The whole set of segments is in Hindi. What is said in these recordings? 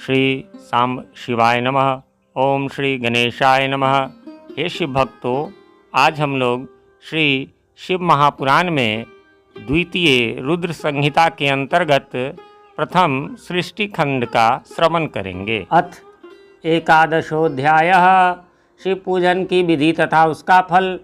श्री सांब शिवाय नमः। ओम श्री गणेशाय नमः। हे शिव भक्तों, आज हम लोग श्री शिव महापुराण में द्वितीय रुद्र संहिता के अंतर्गत प्रथम सृष्टि खंड का श्रवण करेंगे। अथ एकादशोऽध्यायः शिव पूजन की विधि तथा उसका फल।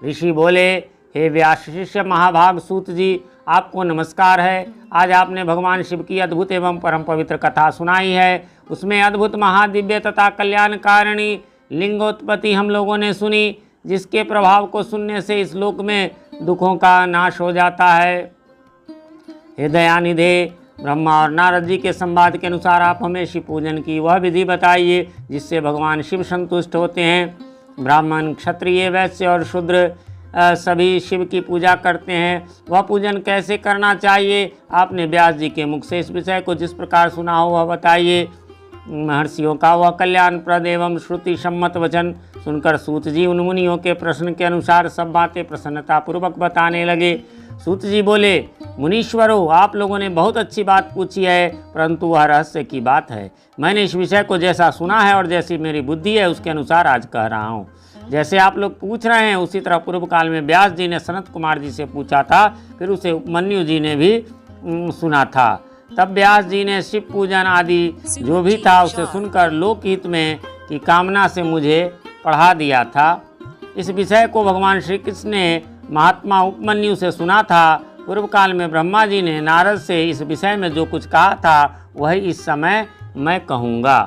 ऋषि बोले, हे व्यास शिष्य महाभाग सूत जी, आपको नमस्कार है। आज आपने भगवान शिव की अद्भुत एवं परम पवित्र कथा सुनाई है। उसमें अद्भुत महादिव्य तथा कल्याणकारिणी लिंगोत्पत्ति हम लोगों ने सुनी, जिसके प्रभाव को सुनने से इस लोक में दुखों का नाश हो जाता है। हे दयानिधे, ब्रह्मा और नारद जी के संवाद के अनुसार आप हमें शिव पूजन की वह विधि बताइए जिससे भगवान शिव संतुष्ट होते हैं। ब्राह्मण, क्षत्रिय, वैश्य और शूद्र सभी शिव की पूजा करते हैं। वह पूजन कैसे करना चाहिए? आपने व्यास जी के मुख से इस विषय को जिस प्रकार सुना हो वह बताइए। महर्षियों का वह कल्याणप्रद एवं श्रुति सम्मत वचन सुनकर सूत जी उन मुनियों के प्रश्न के अनुसार सब बातें प्रसन्नतापूर्वक बताने लगे। सूत जी बोले, मुनीश्वरों, आप लोगों ने बहुत अच्छी बात पूछी है, परंतु वह रहस्य की बात है। मैंने इस विषय को जैसा सुना है और जैसी मेरी बुद्धि है उसके अनुसार आज कह रहा हूँ। जैसे आप लोग पूछ रहे हैं उसी तरह पूर्व काल में व्यास जी ने सनत कुमार जी से पूछा था, फिर उसे उपमन्यु जी ने भी सुना था। तब व्यास जी ने शिव पूजन आदि जो भी था उसे सुनकर लोकहित में की कामना से मुझे पढ़ा दिया था। इस विषय को भगवान श्री कृष्ण ने महात्मा उपमन्यु से सुना था। पूर्व काल में ब्रह्मा जी ने नारद से इस विषय में जो कुछ कहा था वही इस समय मैं कहूँगा।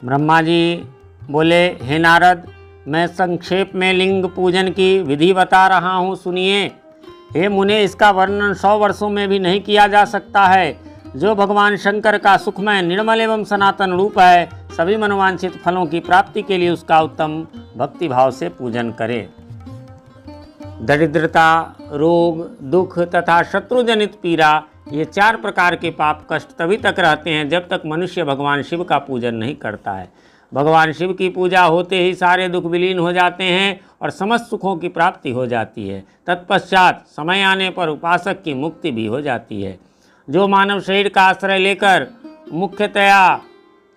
ब्रह्मा जी बोले, हे नारद, मैं संक्षेप में लिंग पूजन की विधि बता रहा हूँ, सुनिए। हे मुने, इसका वर्णन 100 वर्षों में भी नहीं किया जा सकता है। जो भगवान शंकर का सुखमय, निर्मल एवं सनातन रूप है, सभी मनोवांछित फलों की प्राप्ति के लिए उसका उत्तम भक्ति भाव से पूजन करे। दरिद्रता, रोग, दुख तथा शत्रुजनित पीड़ा, ये 4 प्रकार के पाप कष्ट तभी तक रहते हैं जब तक मनुष्य भगवान शिव का पूजन नहीं करता है। भगवान शिव की पूजा होते ही सारे दुख विलीन हो जाते हैं और समस्त सुखों की प्राप्ति हो जाती है। तत्पश्चात समय आने पर उपासक की मुक्ति भी हो जाती है। जो मानव शरीर का आश्रय लेकर मुख्यतया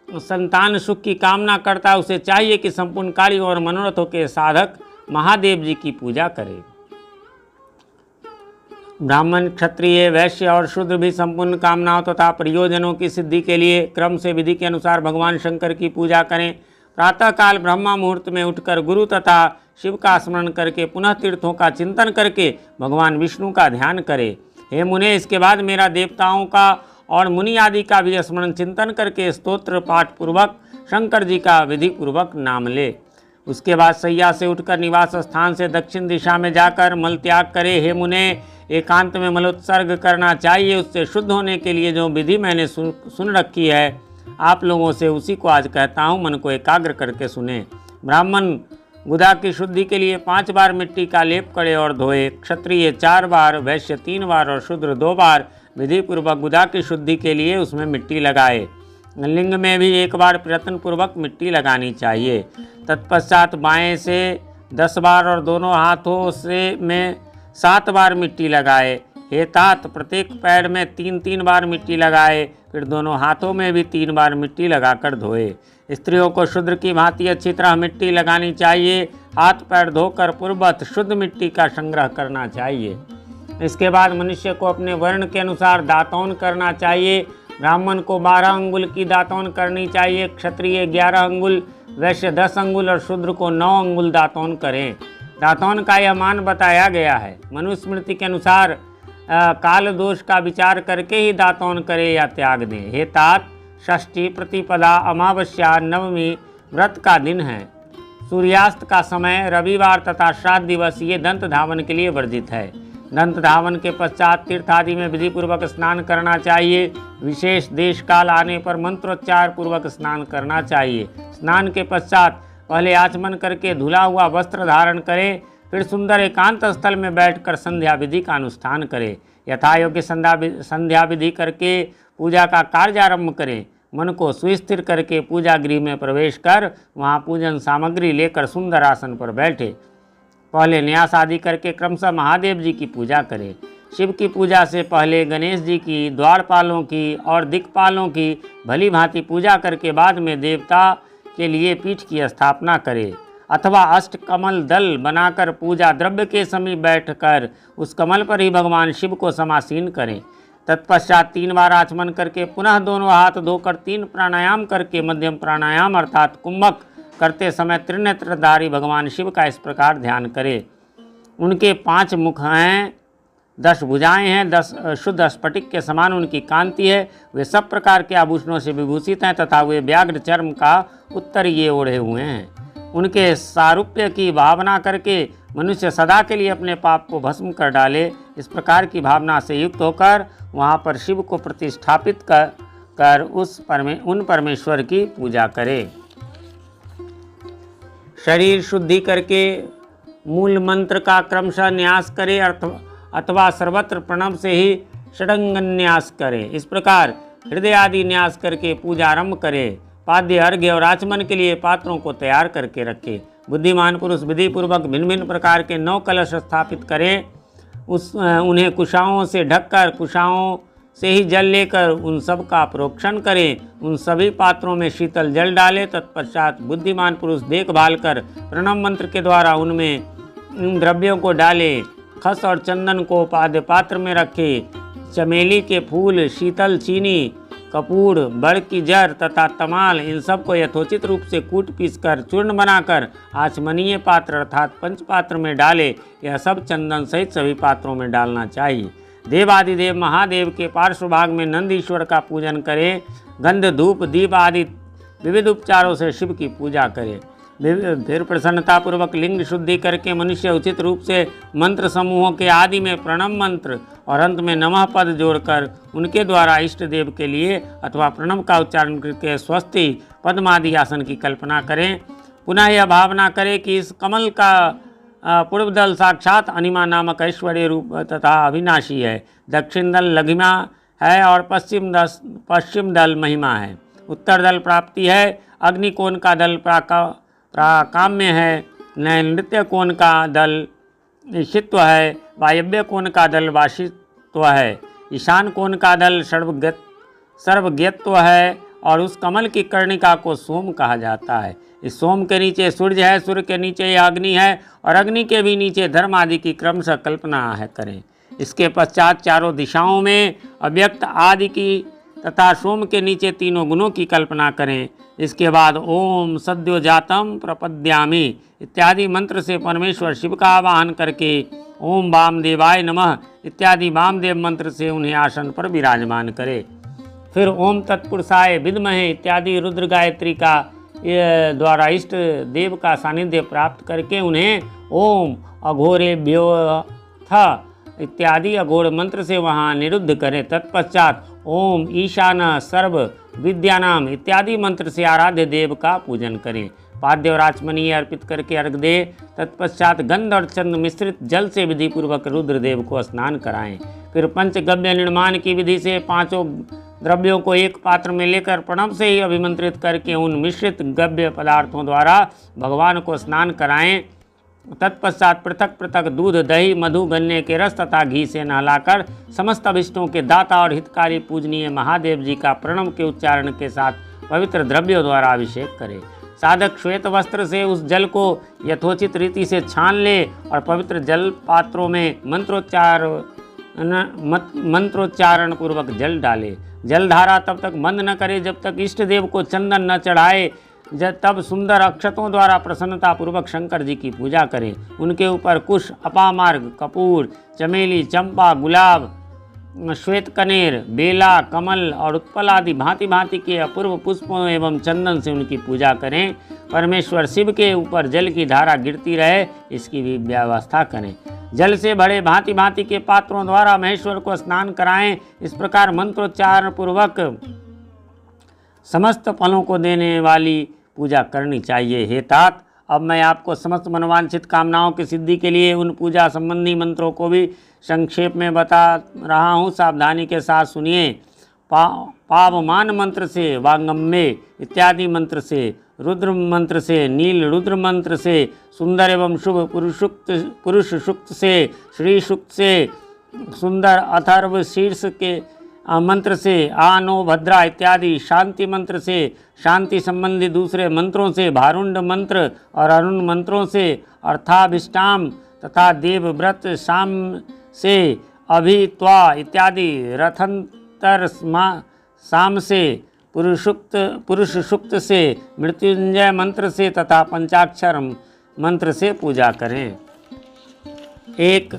संतान सुख की कामना करता है, उसे चाहिए कि संपूर्ण कार्यों और मनोरथों के साधक महादेव जी की पूजा करे। ब्राह्मण, क्षत्रिय, वैश्य और शूद्र भी संपूर्ण कामनाओं तथा प्रयोजनों की सिद्धि के लिए क्रम से विधि के अनुसार भगवान शंकर की पूजा करें। प्रातःकाल ब्रह्मा मुहूर्त में उठकर गुरु तथा शिव का स्मरण करके पुनः तीर्थों का चिंतन करके भगवान विष्णु का ध्यान करें। हे मुने, इसके बाद मेरा देवताओं का और मुनि आदि का भी स्मरण चिंतन करके स्तोत्र पाठ पूर्वक शंकर जी का विधि पूर्वक नाम ले। उसके बाद सैया से उठकर निवास स्थान से दक्षिण दिशा में जाकर मल त्याग करे। हे मुने, एकांत में मलोत्सर्ग करना चाहिए। उससे शुद्ध होने के लिए जो विधि मैंने सुन रखी है, आप लोगों से उसी को आज कहता हूँ, मन को एकाग्र करके सुने। ब्राह्मण गुदा की शुद्धि के लिए 5 बार मिट्टी का लेप करे और धोए। क्षत्रिय 4 बार, वैश्य 3 बार और शूद्र 2 बार विधि पूर्वक गुदा की शुद्धि के लिए उसमें मिट्टी लगाए। लिंग में भी 1 बार प्रयत्न पूर्वक मिट्टी लगानी चाहिए। तत्पश्चात बाएं से 10 बार और दोनों हाथों से में 7 बार मिट्टी लगाए। हे तात, प्रत्येक पैर में 3-3 बार मिट्टी लगाए। फिर दोनों हाथों में भी 3 बार मिट्टी लगाकर धोए। स्त्रियों को शूद्र की भांति अच्छी तरह मिट्टी लगानी चाहिए। हाथ पैर धोकर पूर्ववत शुद्ध मिट्टी का संग्रह करना चाहिए। इसके बाद मनुष्य को अपने वर्ण के अनुसार दातौन करना चाहिए। ब्राह्मण को 12 अंगुल की दातौन करनी चाहिए, क्षत्रिय 11 अंगुल, वैश्य 10 अंगुल और शूद्र को 9 अंगुल दातौन करें। दातौन का यह मान बताया गया है। मनुस्मृति के अनुसार काल दोष का विचार करके ही दातौन करे या त्याग दें। हे तात, षष्ठी, प्रतिपदा, अमावस्या, नवमी व्रत का दिन है। सूर्यास्त का समय, रविवार तथा श्राद्ध दिवस ये दंत धावन के लिए वर्जित है। दंत धावन के पश्चात तीर्थ आदि में विधि पूर्वक स्नान करना चाहिए। विशेष देश काल आने पर मंत्रोच्चार पूर्वक स्नान करना चाहिए। स्नान के पश्चात पहले आचमन करके धुला हुआ वस्त्र धारण करें। फिर सुंदर एकांत स्थल में बैठकर संध्या विधि का अनुष्ठान करें। यथायोग्य संध्या विधि करके पूजा का कार्य आरंभ करें। मन को सुस्थिर करके पूजा गृह में प्रवेश कर वहाँ पूजन सामग्री लेकर सुंदर आसन पर बैठे। पहले न्यास आदि करके क्रमशः महादेव जी की पूजा करें। शिव की पूजा से पहले गणेश जी की, द्वारपालों की और दिक्पालों की भली भांति पूजा करके बाद में देवता के लिए पीठ की स्थापना करें, अथवा अष्टकमल दल बनाकर पूजा द्रव्य के समीप बैठकर उस कमल पर ही भगवान शिव को समासीन करें। तत्पश्चात 3 बार आचमन करके पुनः दोनों हाथ धोकर 3 प्राणायाम करके मध्यम प्राणायाम अर्थात कुंभक करते समय त्रिनेत्रधारी भगवान शिव का इस प्रकार ध्यान करें। उनके 5 मुख हैं, 10 भुजाएं हैं, 10 शुद्ध स्फटिक के समान उनकी कांति है। वे सब प्रकार के आभूषणों से विभूषित हैं तथा वे व्याघ्र चर्म का उत्तरीय ओढ़े हुए हैं। उनके सारूप्य की भावना करके मनुष्य सदा के लिए अपने पाप को भस्म कर डाले। इस प्रकार की भावना से युक्त होकर वहाँ पर शिव को प्रतिष्ठापित कर उन परमेश्वर की पूजा करे। शरीर शुद्धि करके मूल मंत्र का क्रमशः न्यास करे अथवा सर्वत्र प्रणव से ही षडंगन्यास करे। इस प्रकार हृदय आदि न्यास करके पूजा आरंभ करे। पाद्य, अर्घ्य और आचमन के लिए पात्रों को तैयार करके रखे। बुद्धिमान पुरुष विधि पूर्वक भिन्न भिन्न प्रकार के 9 कलश स्थापित करें। उन्हें कुशाओं से ढककर कुशाओं से ही जल लेकर उन सब का प्रोक्षण करें। उन सभी पात्रों में शीतल जल डालें। तत्पश्चात बुद्धिमान पुरुष देखभाल कर प्रणव मंत्र के द्वारा उनमें इन द्रव्यों को डाले। खस और चंदन को पाद्य पात्र में रखे। चमेली के फूल, शीतल चीनी, कपूर, बड़ की जड़ तथा तमाल, इन सब को यथोचित रूप से कूट पीसकर चूर्ण बनाकर आचमनीय पात्र अर्थात पंचपात्र में डाले। यह सब चंदन सहित सभी पात्रों में डालना चाहिए। देवादिदेव महादेव के पार्श्व भाग में नंद ईश्वर का पूजन करें। गंध, धूप, दीप आदि विविध उपचारों से शिव की पूजा करें। फिर प्रसन्नतापूर्वक लिंग शुद्धि करके मनुष्य उचित रूप से मंत्र समूहों के आदि में प्रणव मंत्र और अंत में नमः पद जोड़कर उनके द्वारा इष्ट देव के लिए अथवा प्रणव का उच्चारण करके स्वस्ति पद्मादि आसन की कल्पना करें। पुनः यह भावना करें कि इस कमल का पूर्व दल साक्षात अनिमा नामक ऐश्वर्य रूप तथा अविनाशी है। दक्षिण दल लघिमा है और पश्चिम दल महिमा है। उत्तर दल प्राप्ति है। अग्निकोण का दल प्राकाम्य है। नृत्य कोण का दल ईशित्व है। वायव्य कोण का दल वाशित्व है। ईशान कोण का दल सर्वज्ञत्व है और उस कमल की कर्णिका को सोम कहा जाता है। इस सोम के नीचे सूर्य है, सूर्य के नीचे यह अग्नि है और अग्नि के भी नीचे धर्म आदि की क्रमशः कल्पना है करें। इसके पश्चात चारों दिशाओं में अव्यक्त आदि की तथा सोम के नीचे तीनों गुणों की कल्पना करें। इसके बाद ओम सद्यो जातम प्रपद्यामि इत्यादि मंत्र से परमेश्वर शिव का आवाहन करके ओम वामदेवाय नमः इत्यादि वामदेव मंत्र से उन्हें आसन पर विराजमान करे। फिर ओम तत्पुरुषाय विद्महे इत्यादि रुद्र गायत्री का द्वारा इष्ट देव का सानिध्य प्राप्त करके उन्हें ओम अघोरेभ्योऽथ इत्यादि अघोर मंत्र से वहाँ निरुद्ध करें। तत्पश्चात ओम ईशान सर्व विद्यानाम इत्यादि मंत्र से आराध्य देव का पूजन करें। पाद्य और आचमनीय अर्पित करके अर्घ दे। तत्पश्चात गंध और चंद मिश्रित जल से विधि पूर्वक रुद्रदेव को स्नान कराएं। फिर पंचगव्य निर्माण की विधि से 5 द्रव्यों को एक पात्र में लेकर प्रणव से ही अभिमंत्रित करके उन मिश्रित गव्य पदार्थों द्वारा भगवान को स्नान कराएं। तत्पश्चात पृथक पृथक दूध, दही, मधु, गन्ने के रस तथा घी से नहलाकर समस्त अभिष्टों के दाता और हितकारी पूजनीय महादेव जी का प्रणव के उच्चारण के साथ पवित्र द्रव्यों द्वारा अभिषेक करे। साधक श्वेत वस्त्र से उस जल को यथोचित रीति से छान ले और पवित्र जल पात्रों में मंत्रोच्चारण पूर्वक जल डाले। जलधारा तब तक बंद न करे जब तक इष्ट देव को चंदन न चढ़ाए। तब सुंदर अक्षतों द्वारा प्रसन्नतापूर्वक शंकर जी की पूजा करें। उनके ऊपर कुश, अपामार्ग, कपूर, चमेली, चंपा, गुलाब, श्वेत कनेर, बेला, कमल और उत्पल आदि भांति भांति के अपूर्व पुष्पों एवं चंदन से उनकी पूजा करें। परमेश्वर शिव के ऊपर जल की धारा गिरती रहे, इसकी भी व्यवस्था करें। जल से भरे भांति भांति के पात्रों द्वारा महेश्वर को स्नान कराएं। इस प्रकार मंत्रोच्चारण पूर्वक समस्त फलों को देने वाली पूजा करनी चाहिए। हे तात, अब मैं आपको समस्त मनोवांछित कामनाओं की सिद्धि के लिए उन पूजा संबंधी मंत्रों को भी संक्षेप में बता रहा हूँ, सावधानी के साथ सुनिए। पावमान मंत्र से, वांगम्मे इत्यादि मंत्र से, रुद्र मंत्र से, नील रुद्र मंत्र से, सुंदर एवं शुभ पुरुष सूक्त से, श्री सूक्त से, सुंदर अथर्व शीर्ष के मंत्र से, आ नो भद्रा इत्यादि शांति मंत्र से, शांति संबंधी दूसरे मंत्रों से, भारुंड मंत्र और अरुण मंत्रों से, अर्थाभिष्टाम तथा देवव्रत शाम से, अभित्वा इत्यादि रथंतर शाम से, पुरुष सुक्त से, मृत्युंजय मंत्र से तथा पंचाक्षर मंत्र से पूजा करें। 1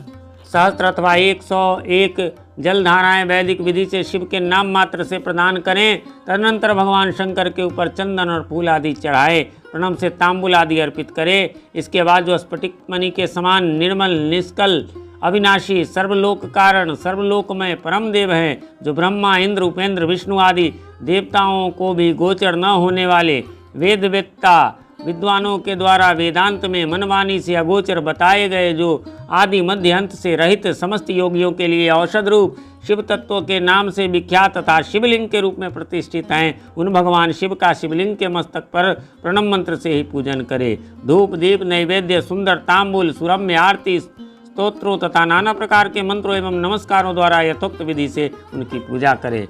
सहस्त्र अथवा 101 जलधाराएं वैदिक विधि से शिव के नाम मात्र से प्रदान करें। तदनंतर भगवान शंकर के ऊपर चंदन और फूल आदि चढ़ाए, प्रणव से तांबुल आदि अर्पित करें। इसके बाद जो स्फटिक मणि के समान निर्मल, निष्कल, अविनाशी, सर्वलोक कारण, सर्वलोकमय परम देव हैं, जो ब्रह्मा, इंद्र, उपेंद्र, विष्णु आदि देवताओं को भी गोचर न होने वाले वेदवेत्ता विद्वानों के द्वारा वेदांत में मनमानी से अगोचर बताए गए, जो आदि मध्य अंत से रहित समस्त योगियों के लिए औषध रूप शिव तत्व के नाम से विख्यात तथा शिवलिंग के रूप में प्रतिष्ठित हैं, उन भगवान शिव का शिवलिंग के मस्तक पर प्रणव मंत्र से ही पूजन करे। धूप, दीप, नैवेद्य, सुंदर तांबूल, सुरम्य आरती, स्तोत्रों तथा नाना प्रकार के मंत्रों एवं नमस्कारों द्वारा यथोक्त विधि से उनकी पूजा करे।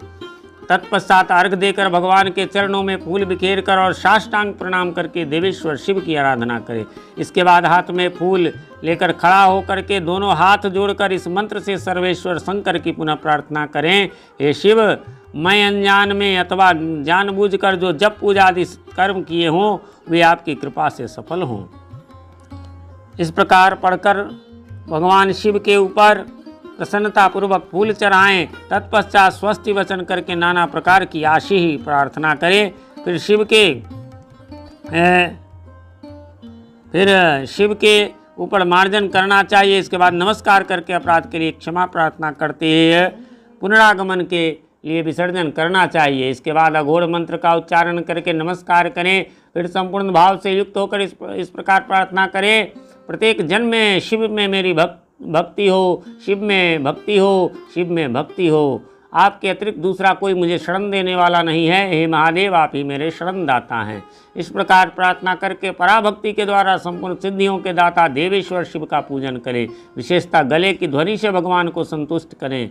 तत्पश्चात अर्घ देकर भगवान के चरणों में फूल बिखेर कर और साष्टांग प्रणाम करके देवेश्वर शिव की आराधना करें। इसके बाद हाथ में फूल लेकर खड़ा होकर के दोनों हाथ जोड़कर इस मंत्र से सर्वेश्वर शंकर की पुनः प्रार्थना करें। हे शिव, मैं अनजान में अथवा जानबूझकर जो जप पूजा आदि कर्म किए हों वे आपकी कृपा से सफल हों। इस प्रकार पढ़कर भगवान शिव के ऊपर प्रसन्नतापूर्वक फूल चढ़ाएं। तत्पश्चात स्वस्ति वचन करके नाना प्रकार की आशी ही प्रार्थना करें। फिर शिव के ऊपर मार्जन करना चाहिए। इसके बाद नमस्कार करके अपराध के लिए क्षमा प्रार्थना करते हुए पुनरागमन के लिए विसर्जन करना चाहिए। इसके बाद अघोर मंत्र का उच्चारण करके नमस्कार करें। फिर संपूर्ण भाव से युक्त होकर इस प्रकार प्रार्थना करें। प्रत्येक जन्म में शिव में मेरी भक्ति हो, शिव में भक्ति हो, शिव में भक्ति हो। आपके अतिरिक्त दूसरा कोई मुझे शरण देने वाला नहीं है। हे महादेव, आप ही मेरे शरण दाता हैं। इस प्रकार प्रार्थना करके पराभक्ति के द्वारा संपूर्ण सिद्धियों के दाता देवेश्वर शिव का पूजन करें। विशेषतः गले की ध्वनि से भगवान को संतुष्ट करें।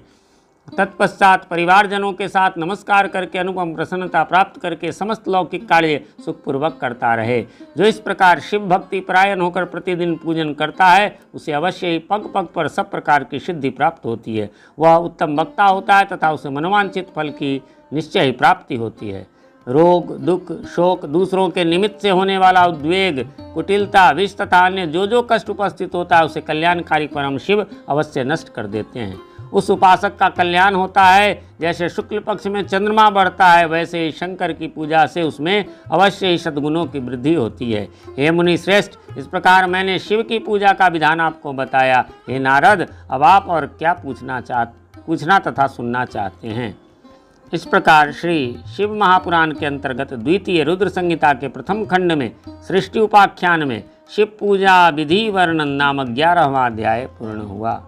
तत्पश्चात परिवारजनों के साथ नमस्कार करके अनुपम प्रसन्नता प्राप्त करके समस्त लौकिक कार्य सुखपूर्वक करता रहे। जो इस प्रकार शिव भक्ति परायण होकर प्रतिदिन पूजन करता है उसे अवश्य ही पग पग पर सब प्रकार की सिद्धि प्राप्त होती है। वह उत्तम वक्ता होता है तथा उसे मनोवांछित फल की निश्चय ही प्राप्ति होती है। रोग, दुख, शोक, दूसरों के निमित्त से होने वाला उद्वेग, कुटिलता, विष तथा अन्य जो कष्ट उपस्थित होता है उसे कल्याणकारी परम शिव अवश्य नष्ट कर देते हैं। उस उपासक का कल्याण होता है। जैसे शुक्ल पक्ष में चंद्रमा बढ़ता है वैसे ही शंकर की पूजा से उसमें अवश्य ही सद्गुणों की वृद्धि होती है। हे मुनि श्रेष्ठ, इस प्रकार मैंने शिव की पूजा का विधान आपको बताया। हे नारद, अब आप और क्या पूछना तथा सुनना चाहते हैं। इस प्रकार श्री शिव महापुराण के अंतर्गत द्वितीय रुद्र संहिता के प्रथम खंड में सृष्टि उपाख्यान में शिव पूजा विधि वर्णन नामक 11वां अध्याय पूर्ण हुआ।